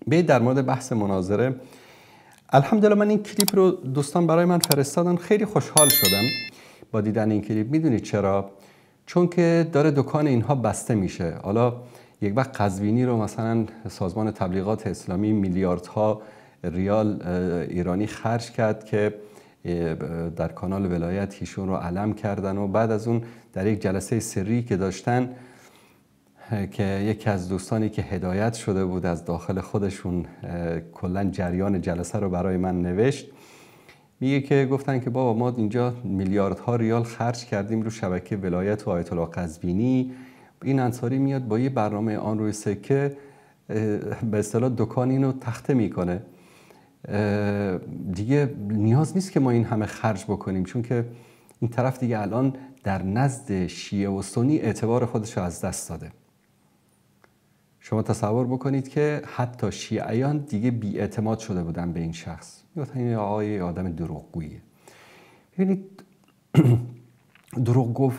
به در مورد بحث مناظره، الحمدلله من این کلیپ رو دوستان برای من فرستادن، خیلی خوشحال شدم با دیدن این کلیپ. میدونید چرا؟ چون که داره دکان اینها بسته میشه. حالا یک وقت قزوینی رو مثلا سازمان تبلیغات اسلامی میلیاردها ریال ایرانی خرج کرد که در کانال ولایت ایشون رو علم کردن و بعد از اون در یک جلسه سری که داشتن که یکی از دوستانی که هدایت شده بود از داخل خودشون کلا جریان جلسه رو برای من نوشت، میگه که گفتن که بابا ما اینجا میلیاردها ریال خرج کردیم رو شبکه ولایت و آیت الله قزوینی، این انصاری میاد با یه برنامه آن روی سکه به اصطلاح دکان اینو تخته میکنه. دیگه نیاز نیست که ما این همه خرج بکنیم، چون که این طرف دیگه الان در نزد شیعه و سنی اعتبار خودش رو از دست داده. شما تصور بکنید که حتی شیعیان دیگه بی‌اعتماد شده بودن به این شخص، میگفتن این آقای آدم دروغگوییه. ببینید دروغ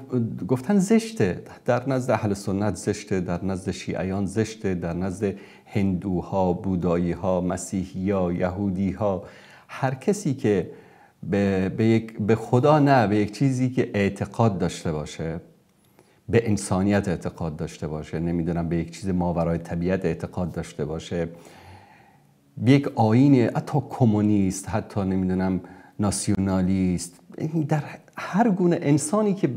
گفتن زشته، در نزد اهل سنت زشته، در نزد شیعیان زشته، در نزد هندوها، بوداییها، مسیحی‌ها، یهودی‌ها، هر کسی که به خدا نه، به یک چیزی که اعتقاد داشته باشه، به انسانیت اعتقاد داشته باشه، نمیدونم به یک چیز ماورای طبیعت اعتقاد داشته باشه، به یک آیین، حتی کمونیست، حتی نمیدونم ناسیونالیست، در هر گونه انسانی که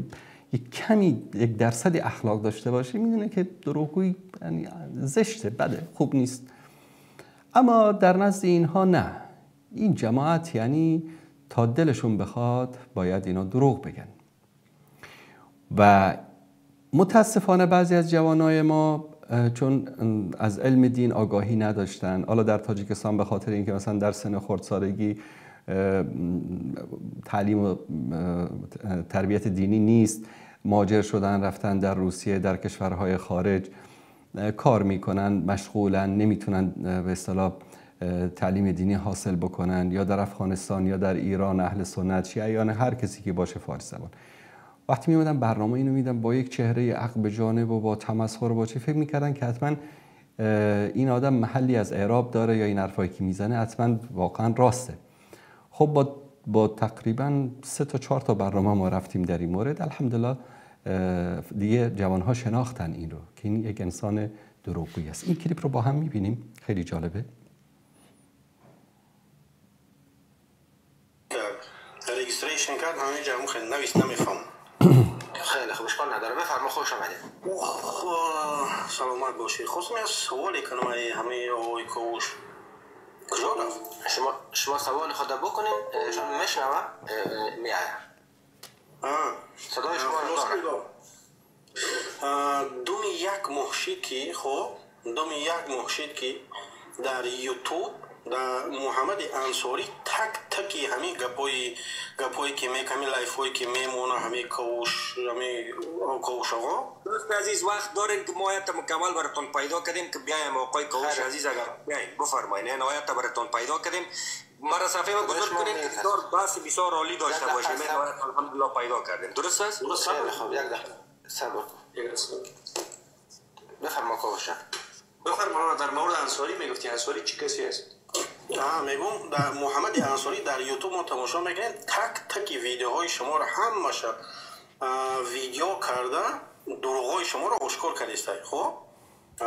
یک کمی یک درصد اخلاق داشته باشه میدونه که دروغگویی یعنی زشته، بده، خوب نیست. اما در نزد اینها نه، این جماعت یعنی تا دلشون بخواد باید اینا دروغ بگن. و متاسفانه بعضی از جوانای ما چون از علم دین آگاهی نداشتن، حالا در تاجیکستان به خاطر اینکه مثلا در سن خردسالگی تعلیم و تربیت دینی نیست، مهاجر شدن، رفتن در روسیه، در کشورهای خارج کار میکنن، مشغولن، نمیتونن به اصطلاح تعلیم دینی حاصل بکنن، یا در افغانستان یا در ایران اهل سنت، شیعیان، هر کسی که باشه فارسی زبان. وقتی میومدن برنامه اینو میدن با یک چهره عقل به جانب و با تمسخر و با چی، فکر میکردن که حتما این آدم محلی از اعراب داره یا این حرفایی که میزنه حتما واقعا راسته. خب با تقریبا 3 تا 4 تا برنامه ما رفتیم در این مورد، الحمدلله دیگه جوانها شناختن این رو که این یک انسان دروغگویی است. این کلیپ رو با هم میبینیم، خیلی جالبه. رجیستریشن کرد همه جمع خیلی نویس نمیخوام. خیلی خوب، اشکال نداره، بفرما، خوش آمدید. سلامت باشید. خواستم یه سوالی کنم همه آقای کوش کجا رفت؟ شما سوال خود بکنین، شما میشنوه میآید. صدای شما رو دارم. دومی یک محشید که در یوتیوب در محمد انصاری تکی همین گپایی که میکنه، لایفایی که میمونه، همین کوش آقا. دوست عزیز، وقت دارین که ما آیت مکمل براتون پیدا کردیم که بیایم آقای کوش عزیز اگر بیاین بفرمایین، این آیت براتون پیدا کردیم. مرا صفحه ما بزرگ کنین که بسیار بحث بسیار عالی داشته باشیم. این آیت الحمدلله پیدا کردیم. درست است؟ درست است. خب یک دقیقه صبر بفرما کوش. بفرما. در مورد انصاری میگفتی، انصاری چی کسی است؟ میگم در محمد انصاری در یوتیوب ما تماشا میکنیم، تک ویدیوهای شما رو همش ویدیو کرده، دروغای شما رو آشکار کردید. خب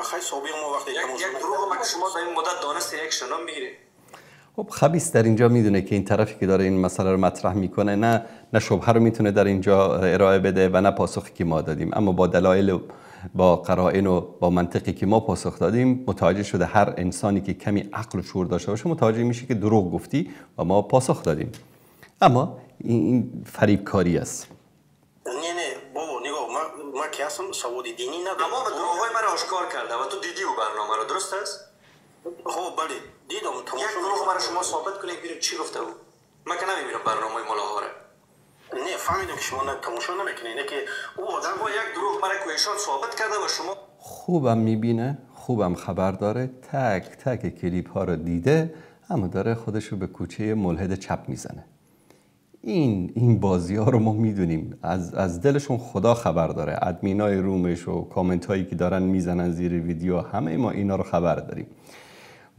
خیلی سابق ما وقتی یک دروغ ما که شما در این مدت دانسته یک شنام میگیرید. خب خبیث در اینجا میدونه که این طرفی که داره این مسئله رو مطرح میکنه نه شبهه رو میتونه در اینجا ارائه بده و نه پاسخی که ما دادیم، اما با دلایل، با قرائن و با منطقی که ما پاسخ دادیم متوجه شده هر انسانی که کمی عقل و شعور داشته باشه متوجه میشه که دروغ گفتی و ما پاسخ دادیم. اما این فریب کاری است. نه بابا نگاه، ما که اصلا سواد دینی ندارم. اما دروغای من آشکار کرده و تو دیدی و برنامه رو، درست است؟ خب بله دیدم. یک دروغ برای شما ثابت کنید ببینیم چی گفته بود. من که نمیبینم برنامه ملاحاره. نه فهمیدم که شما تماشا نمیکنید که او آدم با یک دروغ برای کویشان ثابت کرده و شما خوبم میبینه، خوبم خبر داره، تک کلیپ ها رو دیده، اما داره خودش رو به کوچه ملحد چپ میزنه. این بازی ها رو ما میدونیم، از دلشون خدا خبر داره. ادمینای رومش و کامنت هایی که دارن میزنن زیر ویدیو، همه ما اینا رو خبر داریم.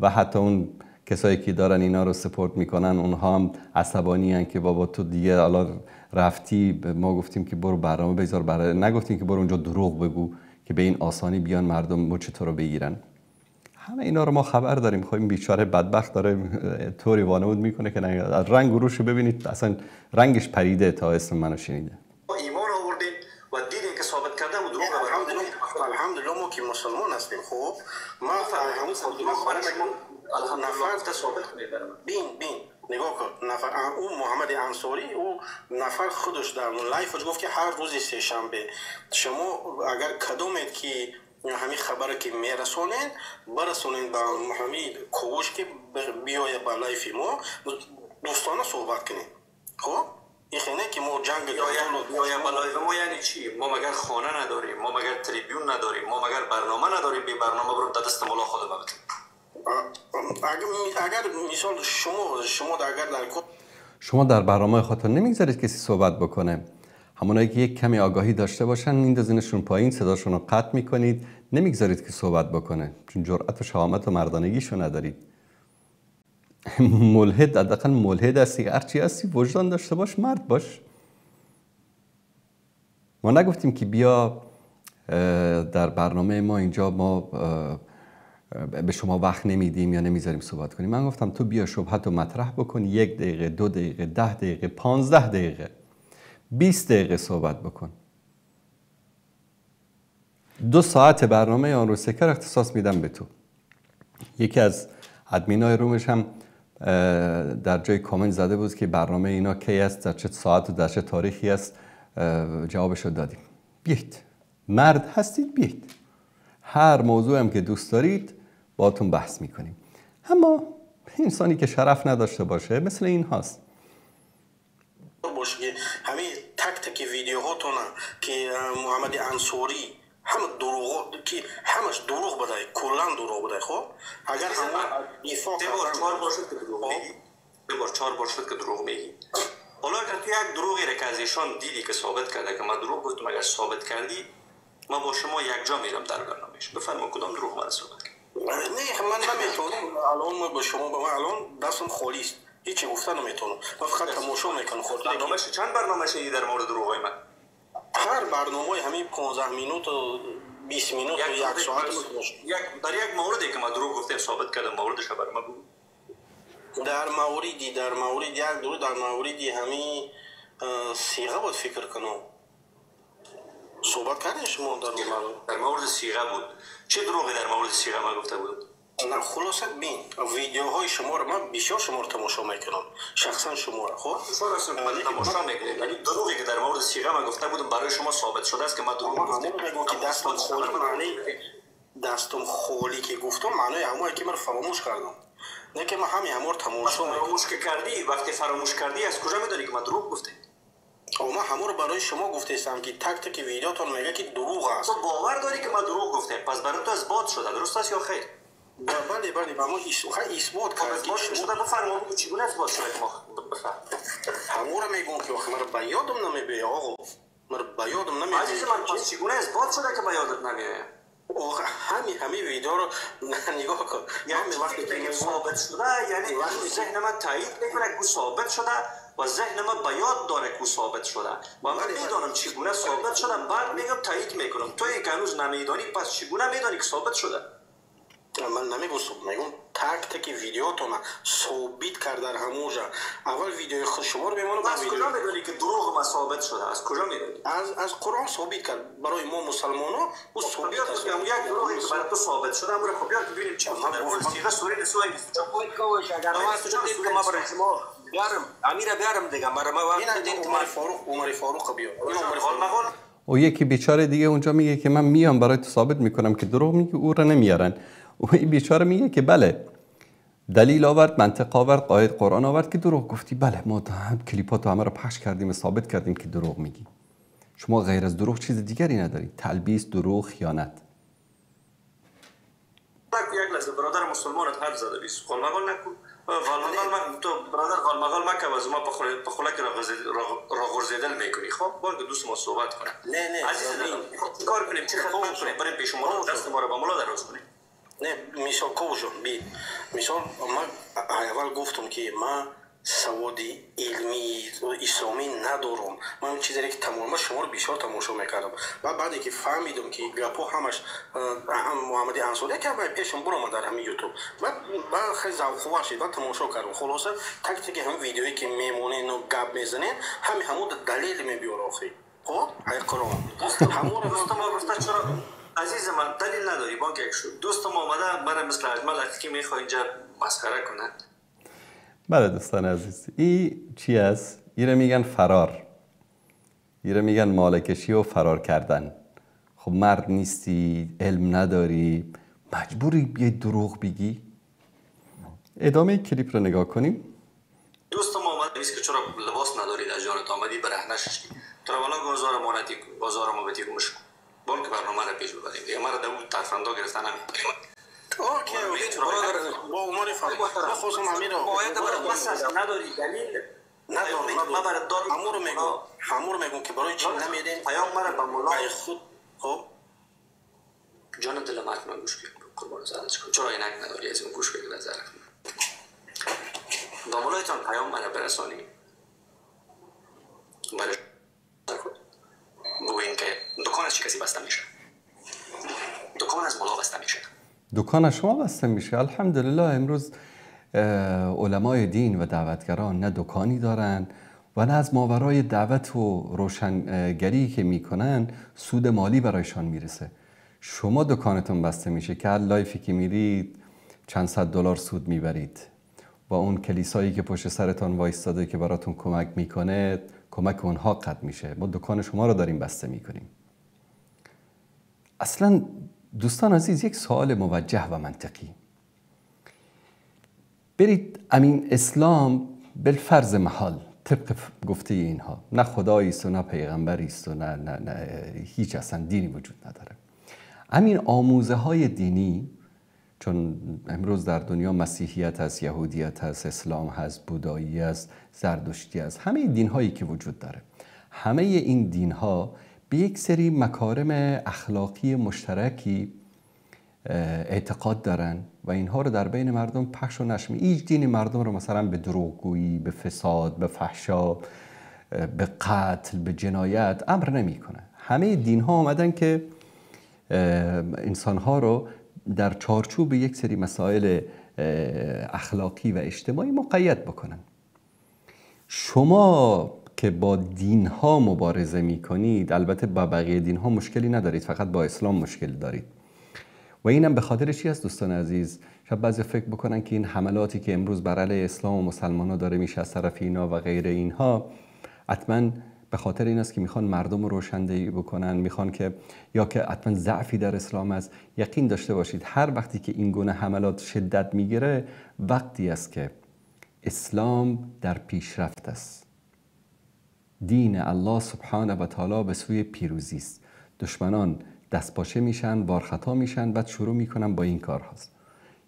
و حتی اون کسایی که دارن اینا رو سپورت میکنن اونها هم عصبانی هن که بابا تو دیگه الان رفتی، ما گفتیم که برو برنامه بذار، نگفتیم که برو اونجا دروغ بگو که به این آسانی بیان مردم مچ تو رو بگیرن. همه اینا رو ما خبر داریم. خب این بیچاره بدبخت داره طوری وانمود میکنه که رنگ و روشو ببینید اصلا رنگش پریده تا اسم منو شنیده. ایمان آوردیم و دیدیم که ثابت کردن و دروغ الحمدلله ما که مسلمان هستیم. خب ما همون دروغ نفر ثابت بین نگاه کن. نفر اون محمد انصاری، او نفر خودش در لایفش گفت که هر روز سه شنبه شما اگر کدومید که همین خبر که میرسونین برسونین با همین کوش که بیایه با لایف ما دوستانه صحبت کنین. خب این خیلی که ما جنگ یا با لایف ما یعنی چی؟ ما مگر خانه نداریم، ما مگر تریبیون نداریم، ما مگر برنامه نداریم، بی برنامه برو دست مولا خود ببرید. اگر مثال شما در برنامه خودتون نمیگذارید کسی صحبت بکنه. همونایی که یک کمی آگاهی داشته باشن میندازینشون پایین، صداشون رو قطع میکنید، نمیگذارید که صحبت بکنه، چون جرأت و شهامت و مردانگیشو ندارید. ملحد، حداقل ملحد هستی، هرچی هستی وجدان داشته باش، مرد باش. ما نگفتیم که بیا در برنامه ما اینجا ما به شما وقت نمیدیم یا نمیذاریم صحبت کنیم. من گفتم تو بیا شبهت رو مطرح بکن، 1 دقیقه، 2 دقیقه، 10 دقیقه، 15 دقیقه، 20 دقیقه صحبت بکن. 2 ساعت برنامه آن رو سکر اختصاص میدم به تو. یکی از ادمینای رومش هم در جای کامنت زده بود که برنامه اینا کی است، در چه ساعت و در چه تاریخی است. جوابش رو دادیم. بیایید، مرد هستید، بیایید، هر موضوع هم که دوست دارید باهاتون بحث میکنیم. اما انسانی که شرف نداشته باشه مثل این هاست. همین تک ویدیوهاتون که محمد انصاری همه دروغ که همش دروغ بوده، کلا دروغ بوده. خب اگر همون دفاع 4 بار شد که دروغ میگی، 4 بار شد که دروغ میگی. حالا اگر تو یک دروغی را که از ایشان دیدی که ثابت کرده که من دروغ گفتم، اگر ثابت کردی ما با شما یک جا میرم در برنامهش. بفرما کدام دروغ من ثابت کرد؟ نه من نمیتونم الان ما با شما با من الان دستم خالی است، هیچی گفتن نمیتونم. من فقط تماشا میکنم. خود برنامه‌اش چند برنامه شدی در مورد دروغای من؟ هر برنامه همین 15 مینوت و 20 مینوت و 1 ساعت در یک موردی که ما دروغ گفتیم ثابت کردم، موردش برام بگو. در موردی یک دروغ در موردی همین صیغه بود فکر کنم صحبت کردیم شما در مورد صیغه بود. چه دروغی در مورد صیغه ما گفته بود؟ نه خلاصه بین ویدیوهای شما رو من بسیار شما رو تماشا میکنم، شخصا شما رو. خب تماشا میکنید، ولی دروغی که در مورد صیغه ما گفته بودم برای شما ثابت شده است که ما دروغ گفتم. که دستم خالی که گفتم معنی همون که من فراموش کردم، نه که من همه رو تماشا میکنم. فراموش که کردی، وقتی فراموش کردی از کجا میدونی که من دروغ گفتم؟ من همه رو برای شما گفتم که تک ویدیوتون میگه که دروغ است. تو باور داری که من دروغ گفتم، پس برای تو اثبات شده، درست است یا خیر؟ بله ما اثبات کردیم. شما بفرما بگو چگونه اثبات شده که ما بفهم. همه رو میگم که وقتی من به یادم نمیاد آقا، من به یادم نمیاد. عزیز من پس چگونه اثبات شده که به یادت نمیاد؟ آقا همین ویدیو رو نگاه کن. یعنی وقتی که ثابت شده یعنی ذهن من تایید میکنه که ثابت شده و ذهن من به یاد داره که ثابت شده و من میدونم چگونه ثابت شده، بعد میگم تایید میکنم. توی که هنوز نمیدانی، پس چگونه میدانی که ثابت شده؟ من نمیگم تک ویدیوتون ثابت کرده همونجا. اول ویدیو خود شما رو میمونم. از کجا میدونی که دروغ ما ثابت شده؟ از کجا میدونی؟ از قرآن ثابت کرد برای ما مسلمان‌ها. او ثابت است. یک دروغی که برای تو ثابت شده، امور خب بیار ببینیم چی میگه. در مورد صیغه سوره نساء 24 کوش اگر ما تو که ما برای شما بیارم امیر بیارم دیگه ما وقت دین عمر فاروق بیار. او یکی بیچاره دیگه اونجا میگه که من میام برای تو ثابت میکنم که دروغ میگی، او را نمیارن. او این بیچاره میگه که بله دلیل آورد، منطق آورد، آیه قرآن آورد که دروغ گفتی. بله ما هم کلیپاتو همه رو پخش کردیم و ثابت کردیم که دروغ میگی. شما غیر از دروغ چیز دیگری ندارید. تلبیس، دروغ، خیانت. یک لحظه برادر مسلمانت حرف زده بیست خالمقال نکن. والمقال تو برادر خالمقال مکه و ما په خوله کې راغورځېدل میکنی. خب باید دوست ما صحبت کنیم. نه عزیز کار کنیم چه خدمت کنیم برای پیش ما دست ما رو با مولا دراز کنیم. نه مثال کوجو بی مثال ما اول گفتم که ما سواد علمی اسلامی ندارم. من چیزی که تمام شما رو بیشتر تماشا میکردم و بعدی که فهمیدم که گپا همش محمد انصاری که من پیشم برام در همین یوتیوب و خیلی ذوق شد و تماشا کردم. خلاصه تک تک هم ویدیویی که میمونه و گپ میزنه همون دلیل میبیاره آخه. خب ای قرآن همون رو دوست ما گفته چرا عزیز من دلیل نداری با که شد دوست ما آمده برای مثل اجمل که میخواد اینجا مسخره کنه. بله دوستان عزیز، این چی است؟ ایره میگن فرار، ایره میگن مالکشی و فرار کردن. خب مرد نیستی، علم نداری، مجبوری بیای دروغ بگی؟ ادامه کلیپ رو نگاه کنیم. دوست ما آمد که چرا لباس نداری در جانت آمدی برهنه شدی تو را والا گذار مانتی بازار ما بتی گمش بول که برنامه را پیش ببریم دیگه ما را در اون طرفندا گرفتن همین اوکی با عمر فرق ما خواستم همین رو باید برای بس نداری دلیل ندارم ما برای دارم همون رو میگم که برای چی نمیدین پیام مرا به مولا خود. خب جان دل مرد من گوش کن قربان زدنش کن چرا اینک نداری از اون گوش کن نظر با مولایتان پیام مرا برسانی برای گوین که دکان از چی کسی بسته میشه دکان از مولا بسته میشه دکان شما بسته میشه. الحمدلله امروز علمای دین و دعوتگران نه دکانی دارن و نه از ماورای دعوت و روشنگری که میکنن سود مالی برایشان میرسه. شما دکانتون بسته میشه که هر لایفی که میرید چند صد دلار سود میبرید و اون کلیسایی که پشت سرتان وایستاده که براتون کمک میکنه کمک اونها قطع میشه. ما دکان شما رو داریم بسته میکنیم. اصلا دوستان عزیز یک سوال موجه و منطقی، برید امین اسلام بالفرض محال طبق گفته اینها نه خدایی است و نه پیغمبری است و نه هیچ اصلا دینی وجود نداره. امین آموزه های دینی، چون امروز در دنیا مسیحیت هست، یهودیت هست، اسلام هست، بودایی هست، زردشتی هست، همه دین هایی که وجود داره، همه این دین ها به یک سری مکارم اخلاقی مشترکی اعتقاد دارن و اینها رو در بین مردم پخش و نشر می‌کنن. هیچ دینی مردم رو مثلا به دروغگویی، به فساد، به فحشا، به قتل، به جنایت امر نمی‌کنه. همه دین ها آمدن که انسان ها رو در چارچوب یک سری مسائل اخلاقی و اجتماعی مقید بکنن. شما که با دین ها مبارزه می‌کنید، البته با بقیه دین ها مشکلی ندارید، فقط با اسلام مشکل دارید. و اینم به خاطر چی است دوستان عزیز؟ شاید بعضی فکر بکنن که این حملاتی که امروز بر علیه اسلام و مسلمان‌ها داره میشه از طرف اینا و غیر اینها حتما به خاطر این است که میخوان مردم رو روشندهی بکنن، میخوان که یا که حتما ضعفی در اسلام است. یقین داشته باشید هر وقتی که این گونه حملات شدت میگیره وقتی است که اسلام در پیشرفت است. دین الله سبحانه و تعالی به سوی پیروزی است. دشمنان دستپاچه میشن، بارخطا میشن، بعد شروع میکنن با این کار هست.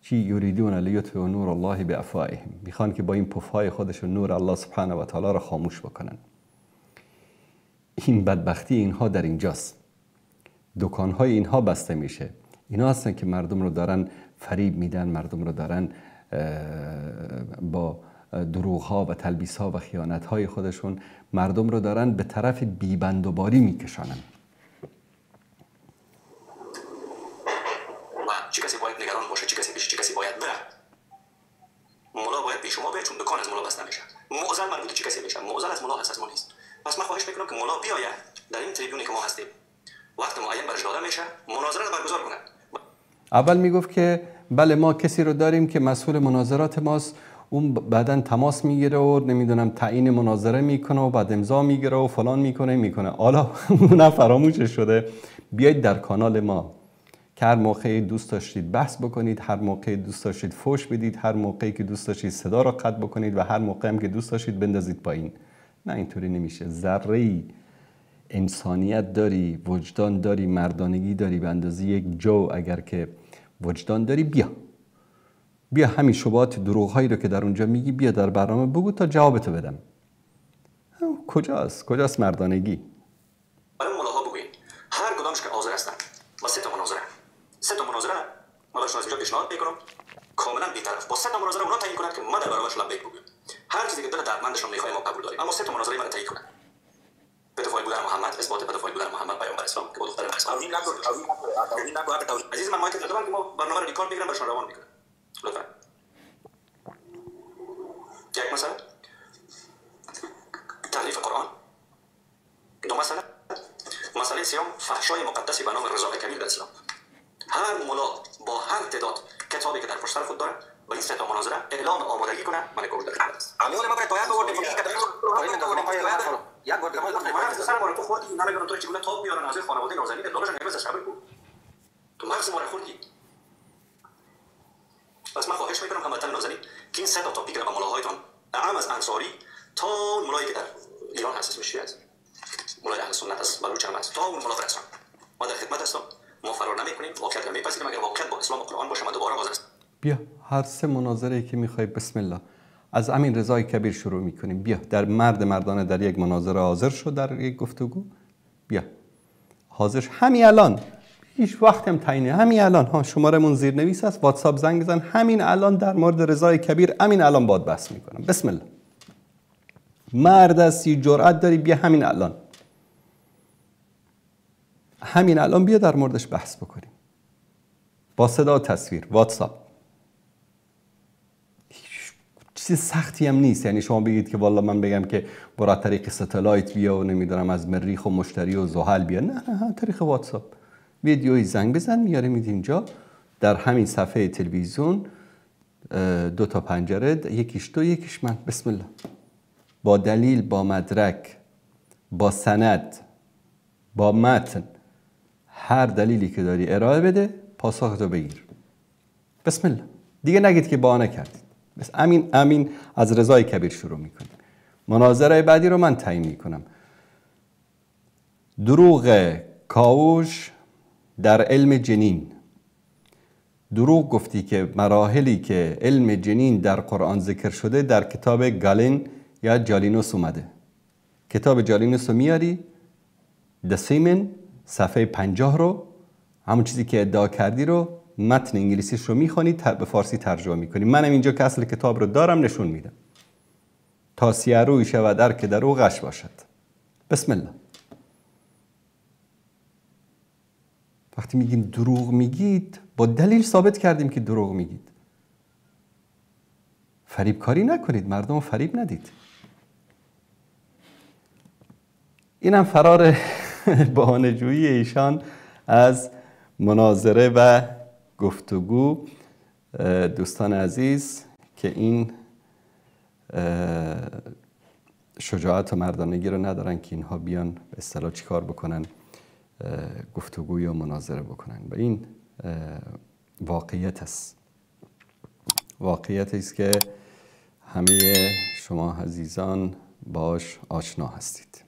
چی یریدون لیطفئوا نور الله بافواههم، میخوان که با این پفهای خودشون نور الله سبحانه و تعالی را خاموش بکنن. این بدبختی اینها در اینجاست. دکانهای اینها بسته میشه. اینا هستن که مردم رو دارن فریب میدن، مردم رو دارن با دروغ‌ها و تلبیس‌ها و خیانت‌های خودشون مردم رو دارن به طرف بی‌بندوباری میکشانن. چه کسی باید نگران باشه، چه کسی پیش، چه کسی باید بره. مولا باید پیش شما بیاد چون دکان از مولا بسته میشه. معضل مربوط چه کسی میشه؟ معضل از مولا هست، از ما نیست. پس من خواهش میکنم که مولا بیاید در این تریبیونی که ما هستیم وقت معین برش داده میشه مناظره رو برگزار کنه. اول میگفت که بله ما کسی رو داریم که مسئول مناظرات ماست، اون بعدن تماس میگیره و نمیدونم تعیین مناظره میکنه و بعد امضا میگیره و فلان میکنه. حالا اون فراموشش شده. بیایید در کانال ما که هر موقعی دوست داشتید بحث بکنید، هر موقعی دوست داشتید فوش بدید، هر موقعی که دوست داشتید صدا را قطع بکنید و هر موقعی هم که دوست داشتید بندازید پایین. نه اینطوری نمیشه. ذره انسانیت داری، وجدان داری، مردانگی داری، به اندازه یک جو اگر که وجدان داری بیا همین شبهات دروغ‌هایی رو که در اونجا میگی بیا در برنامه بگو تا جوابتو بدم. کجاست مردانگی؟ برای ملاها بگوین هر کدامش که حاضر هستن با سه تا مناظره ما برشون از اینجا سه تا مناظره اونا تعیین کنند که من در برابرش لبیک بگویم. هر چیزی که دل دردمندشون میخواد ما قبول داریم، اما سه تا مناظره من تعیین کنند. بدفاع بودن محمد، اثبات بدفاع بودن محمد پیامبر اسلام که با دختر اسلام این نگو عزیز من مایک دادم که ما برنامه رو ریکورد میگیرم برشون روان میکنم. لطفا یک مسئله تعریف قرآن، دو مسئله سیام فحشای مقدسی به نام رضا کبیر در اسلام. هر ملا با هر تعداد کتابی که در پشت سر خود داره با این سه تا مناظره اعلام آمادگی کنه من قبول دارم. امیون ما باید بودیم که یک بار دیگه ما سر ما تو خودی نمیگم تو چگونه تاب میارن از خانواده نازنین دلش نمیز شبر کو تو مغز ما رو خوردی. پس من خواهش میکنم هموطن نازنین که این سه تا تاپیک رو با ملاهایتان اعم از انصاری تا ملایی که در ایران هست اسمش چی است؟ مولای اهل سنت است، بلوچ هم است، تا اون ملا فرستان ما در خدمت هستم. ما فرار نمیکنیم، واقعیت رو میپذیریم. اگر واقعیت با اسلام و قرآن باشه من دوباره حاضر هستم. بیا هر سه مناظره که میخوای بسم الله از امین رضای کبیر شروع میکنیم. بیا در مردانه در یک مناظره حاضر شو، در یک گفتگو بیا حاضر همین الان، هیچ وقت هم تعیین، همین الان ها شمارمون زیرنویس است، واتساپ زنگ بزن، همین الان در مورد رضای کبیر همین الان باد بحث میکنم. بسم الله مرد هستی، جرأت داری، بیا همین الان، همین الان بیا در موردش بحث بکنیم با صدا و تصویر، واتساپ. چیز سختی هم نیست، یعنی شما بگید که والا من بگم که برای طریق ستلایت بیا و نمیدونم از مریخ و مشتری و زحل بیا، نه طریق واتساپ ویدیوی زنگ بزن میاره میاد اینجا در همین صفحه تلویزیون، 2 تا پنجره، یکیش تو یکیش من. بسم الله با دلیل، با مدرک، با سند، با متن، هر دلیلی که داری ارائه بده، پاسختو بگیر. بسم الله دیگه نگید که بهانه کردید. بس امین از رضای کبیر شروع میکنیم. مناظره بعدی رو من تعیین میکنم. دروغ کاوش در علم جنین. دروغ گفتی که مراحلی که علم جنین در قرآن ذکر شده در کتاب گالین یا جالینوس اومده. کتاب جالینوس رو میاری، دسیمن صفحه 50 رو، همون چیزی که ادعا کردی رو، متن انگلیسیش رو میخوانی، به فارسی ترجمه میکنی. منم اینجا که اصل کتاب رو دارم نشون میدم تا سیروی شود در که در او غش باشد. بسم الله. وقتی میگیم دروغ میگید با دلیل ثابت کردیم که دروغ میگید. فریب کاری نکنید، مردم رو فریب ندید. اینم فرار بهانه‌جویی ایشان از مناظره و گفتگو. دوستان عزیز که این شجاعت و مردانگی رو ندارن که اینها بیان به اصطلاح چیکار بکنن، گفتگو یا مناظره بکنن، و این واقعیت است. واقعیت است که همه شما عزیزان باش آشنا هستید.